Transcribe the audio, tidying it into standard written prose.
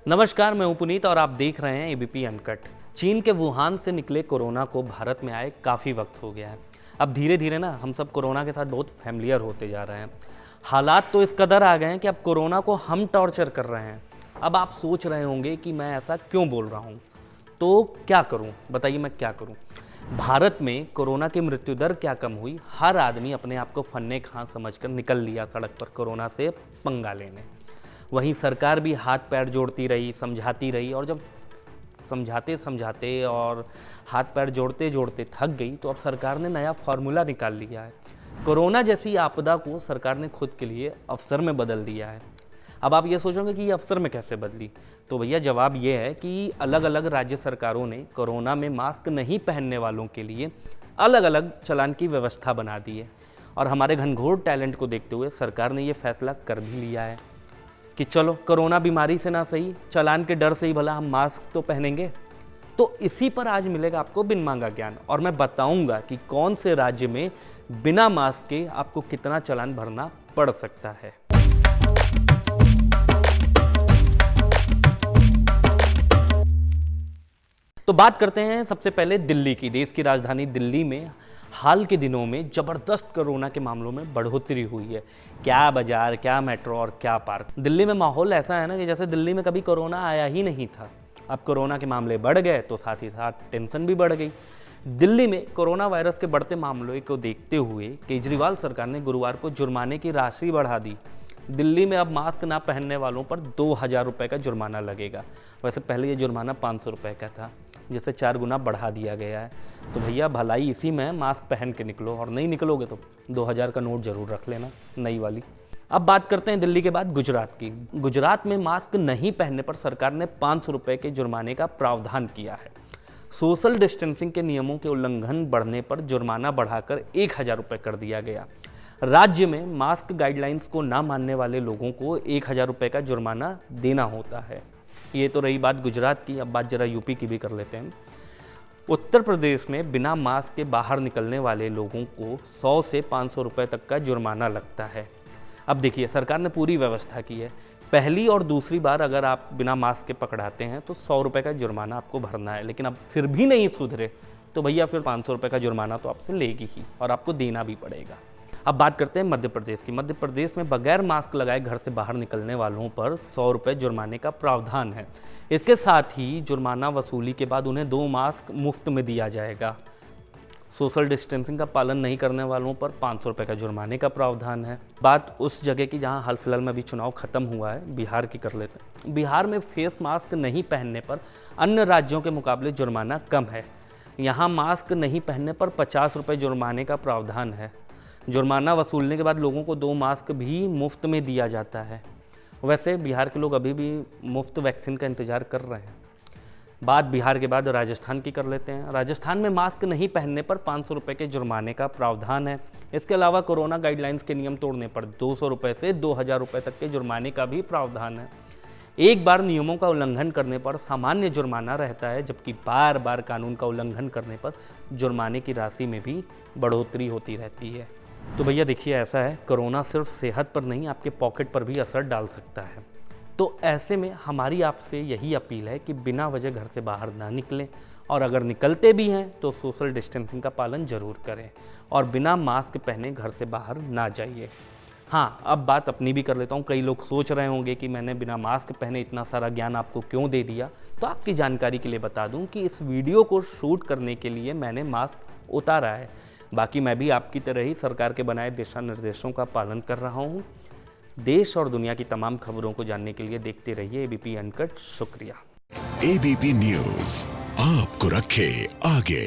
नमस्कार, मैं हूं पुनीत और आप देख रहे हैं एबीपी अनकट। चीन के वुहान से निकले कोरोना को भारत में आए काफ़ी वक्त हो गया है। अब धीरे धीरे ना हम सब कोरोना के साथ बहुत फैमिलियर होते जा रहे हैं। हालात तो इस कदर आ गए हैं कि अब कोरोना को हम टॉर्चर कर रहे हैं। अब आप सोच रहे होंगे कि मैं ऐसा क्यों बोल रहा हूँ, तो क्या करूँ, बताइए मैं क्या करूँ। भारत में कोरोना की मृत्यु दर क्या कम हुई, हर आदमी अपने आप को फन्ने खां समझकर निकल लिया सड़क पर कोरोना से पंगा लेने। वहीं सरकार भी हाथ पैर जोड़ती रही, समझाती रही, और जब समझाते समझाते और हाथ पैर जोड़ते जोड़ते थक गई तो अब सरकार ने नया फार्मूला निकाल लिया है। कोरोना जैसी आपदा को सरकार ने खुद के लिए अवसर में बदल दिया है। अब आप ये सोचोगे कि ये अवसर में कैसे बदली, तो भैया जवाब ये है कि अलग अलग राज्य सरकारों ने कोरोना में मास्क नहीं पहनने वालों के लिए अलग अलग चालान की व्यवस्था बना दी है। और हमारे घनघोर टैलेंट को देखते हुए सरकार ने ये फैसला कर भी लिया है कि चलो कोरोना बीमारी से ना सही, चालान के डर से ही भला हम मास्क तो पहनेंगे। तो इसी पर आज मिलेगा आपको बिन मांगा ज्ञान, और मैं बताऊंगा कि कौन से राज्य में बिना मास्क के आपको कितना चालान भरना पड़ सकता है। तो बात करते हैं सबसे पहले दिल्ली की। देश की राजधानी दिल्ली में हाल के दिनों में जबरदस्त कोरोना के मामलों में बढ़ोतरी हुई है। क्या बाजार, क्या मेट्रो और क्या पार्क। दिल्ली में माहौल ऐसा है ना कि जैसे दिल्ली में कभी कोरोना आया ही नहीं था। अब कोरोना के मामले बढ़ गए तो साथ ही साथ टेंशन भी बढ़ गई। दिल्ली में कोरोना वायरस के बढ़ते मामलों को देखते हुए केजरीवाल सरकार ने गुरुवार को जुर्माने की राशि बढ़ा दी। दिल्ली में अब मास्क ना पहनने वालों पर 2,000 रुपये का जुर्माना लगेगा। वैसे पहले ये जुर्माना 500 रुपये का था, जिसे 4 गुना बढ़ा दिया गया है। तो भैया भलाई इसी में, मास्क पहन के निकलो, और नहीं निकलोगे तो 2,000 का नोट जरूर रख लेना, नई वाली। अब बात करते हैं दिल्ली के बाद गुजरात की। गुजरात में मास्क नहीं पहनने पर सरकार ने 500 रुपये के जुर्माने का प्रावधान किया है। सोशल डिस्टेंसिंग के नियमों के उल्लंघन बढ़ने पर जुर्माना बढ़ाकर 1,000 रुपये कर दिया गया। राज्य में मास्क गाइडलाइंस को ना मानने वाले लोगों को 1,000 रुपये का जुर्माना देना होता है। ये तो रही बात गुजरात की। अब बात जरा यूपी की भी कर लेते हैं। उत्तर प्रदेश में बिना मास्क के बाहर निकलने वाले लोगों को 100 से 500 रुपये तक का जुर्माना लगता है। अब देखिए, सरकार ने पूरी व्यवस्था की है। पहली और दूसरी बार अगर आप बिना मास्क के पकड़ाते हैं तो 100 रुपये का जुर्माना आपको भरना है। लेकिन अब फिर भी नहीं सुधरे तो भैया फिर 500 रुपये का जुर्माना तो आपसे लेगी ही, और आपको देना भी पड़ेगा। अब बात करते हैं मध्य प्रदेश की। मध्य प्रदेश में बगैर मास्क लगाए घर से बाहर निकलने वालों पर 100 रुपये जुर्माने का प्रावधान है। इसके साथ ही जुर्माना वसूली के बाद उन्हें 2 मास्क मुफ्त में दिया जाएगा। सोशल डिस्टेंसिंग का पालन नहीं करने वालों पर 500 रुपये का जुर्माने का प्रावधान है। बात उस जगह की जहां हाल फिलहाल में अभी चुनाव खत्म हुआ है, बिहार की कर लेते हैं। बिहार में फेस मास्क नहीं पहनने पर अन्य राज्यों के मुकाबले जुर्माना कम है। यहाँ मास्क नहीं पहनने पर 50 रुपये जुर्माने का प्रावधान है। जुर्माना वसूलने के बाद लोगों को 2 मास्क भी मुफ्त में दिया जाता है। वैसे बिहार के लोग अभी भी मुफ्त वैक्सीन का इंतजार कर रहे हैं। बात बिहार के बाद राजस्थान की कर लेते हैं। राजस्थान में मास्क नहीं पहनने पर 500 रुपये के जुर्माने का प्रावधान है। इसके अलावा कोरोना गाइडलाइंस के नियम तोड़ने पर 200 रुपये से 2,000 रुपये तक के जुर्माने का भी प्रावधान है। एक बार नियमों का उल्लंघन करने पर सामान्य जुर्माना रहता है, जबकि बार बार कानून का उल्लंघन करने पर जुर्माने की राशि में भी बढ़ोतरी होती रहती है। तो भैया देखिए, ऐसा है, कोरोना सिर्फ सेहत पर नहीं आपके पॉकेट पर भी असर डाल सकता है। तो ऐसे में हमारी आपसे यही अपील है कि बिना वजह घर से बाहर ना निकलें, और अगर निकलते भी हैं तो सोशल डिस्टेंसिंग का पालन जरूर करें, और बिना मास्क पहने घर से बाहर ना जाइए। हाँ, अब बात अपनी भी कर लेता हूँ। कई लोग सोच रहे होंगे कि मैंने बिना मास्क पहने इतना सारा ज्ञान आपको क्यों दे दिया। तो आपकी जानकारी के लिए बता दूँ कि इस वीडियो को शूट करने के लिए मैंने मास्क उतारा है। बाकी मैं भी आपकी तरह ही सरकार के बनाए दिशा निर्देशों का पालन कर रहा हूँ। देश और दुनिया की तमाम खबरों को जानने के लिए देखते रहिए एबीपी अनकट। शुक्रिया। एबीपी न्यूज आपको रखे आगे।